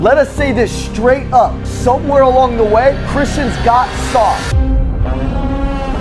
Let us say this straight up. Somewhere along the way, Christians got soft.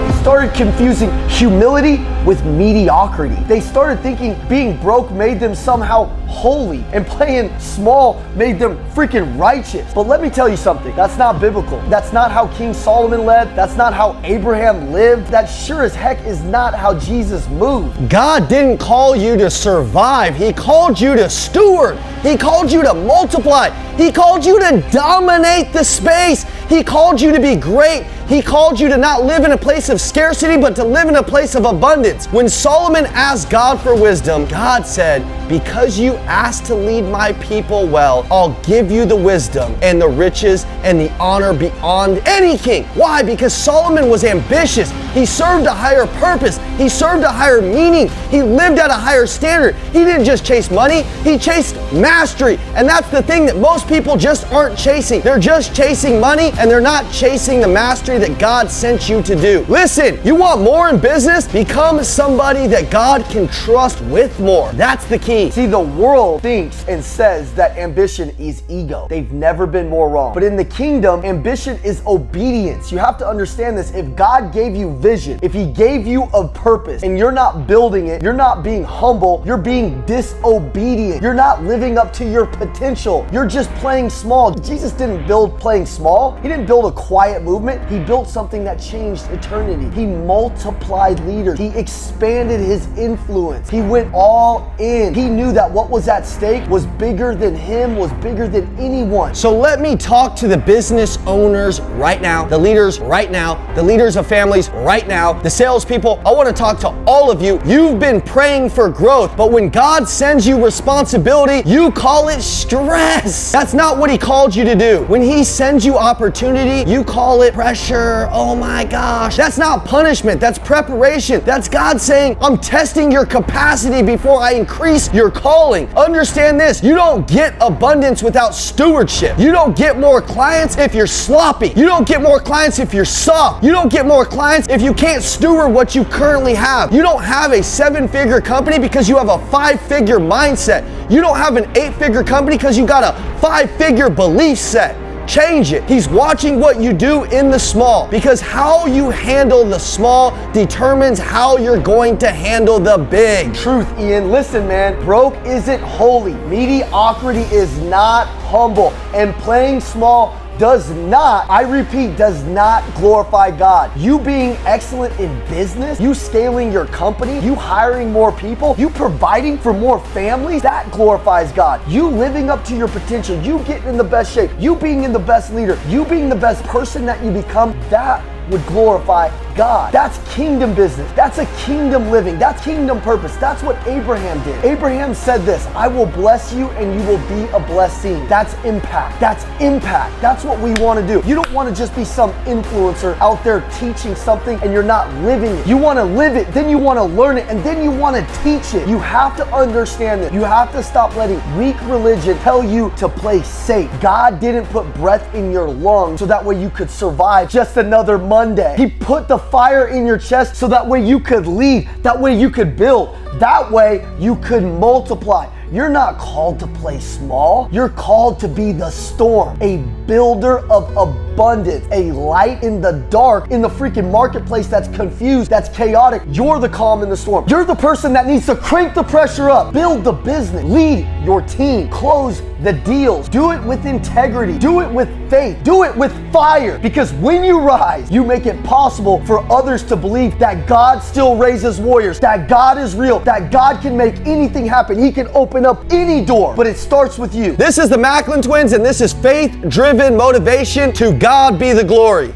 They started confusing humility with mediocrity. They started thinking being broke made them somehow holy, and playing small made them freaking righteous. But let me tell you something, that's not biblical. That's not how King Solomon led. That's not how Abraham lived. That sure as heck is not how Jesus moved. God didn't call you to survive. He called you to steward. He called you to multiply. He called you to dominate the space. He called you to be great. He called you to not live in a place of scarcity, but to live in a place of abundance. When Solomon asked God for wisdom, God said, because you asked to lead my people well, I'll give you the wisdom and the riches and the honor beyond any king. Why? Because Solomon was ambitious. He served a higher purpose. He served a higher meaning. He lived at a higher standard. He didn't just chase money, he chased mastery. And that's the thing that most people just aren't chasing. They're just chasing money and they're not chasing the mastery that God sent you to do. Listen, you want more in business? Become somebody that God can trust with more. That's the key. See, the world thinks and says that ambition is ego. They've never been more wrong. But in the kingdom, ambition is obedience. You have to understand this. If God gave you vision, if he gave you a purpose and you're not building it, you're not being humble, you're being disobedient. You're not living up to your potential. You're just playing small. Jesus didn't build playing small. He didn't build a quiet movement. He built something that changed eternity. He multiplied leaders. He expanded his influence. He went all in. He knew that what was at stake was bigger than him, was bigger than anyone. So let me talk to the business owners right now, the leaders right now, the leaders of families right now, the salespeople. I want to talk to all of you. You've been praying for growth, but when God sends you responsibility, you call it stress. That's not what he called you to do. When he sends you opportunity, you call it pressure. Oh my gosh. That's not punishment. That's preparation. That's God saying, I'm testing your capacity before I increase your calling. Understand this. You don't get abundance without stewardship. You don't get more clients if you're sloppy. You don't get more clients if you're soft. You don't get more clients if you can't steward what you currently have. You don't have a 7-figure company because you have a 5-figure mindset. You don't have an 8-figure company because you got a 5-figure belief set. Change it. He's watching what you do in the small, because how you handle the small determines how you're going to handle the big. Truth, Ian. Listen, man, broke isn't holy. Mediocrity is not humble. And playing small does not, I repeat, does not glorify God. You being excellent in business, you scaling your company, you hiring more people, you providing for more families, that glorifies God. You living up to your potential, you getting in the best shape, you being in the best leader, you being the best person that you become, that would glorify God. That's kingdom business. That's a kingdom living. That's kingdom purpose. That's what Abraham did. Abraham said this, I will bless you and you will be a blessing. That's impact. That's impact. That's what we want to do. You don't want to just be some influencer out there teaching something and you're not living it. You want to live it, then you want to learn it, and then you want to teach it. You have to understand that. You have to stop letting weak religion tell you to play safe. God didn't put breath in your lungs so that way you could survive just another Monday. He put the fire in your chest so that way you could lead, that way you could build, that way you could multiply. You're not called to play small. You're called to be the storm, a builder of abundance, a light in the dark, in the freaking marketplace that's confused, that's chaotic. You're the calm in the storm. You're the person that needs to crank the pressure up, build the business, lead your team, close the deals, do it with integrity, do it with faith, do it with fire, because when you rise, you make it possible for others to believe that God still raises warriors, that God is real, that God can make anything happen. He can open up any door, but it starts with you. This is the Macklin Twins, and this is faith-driven motivation. To God be the glory.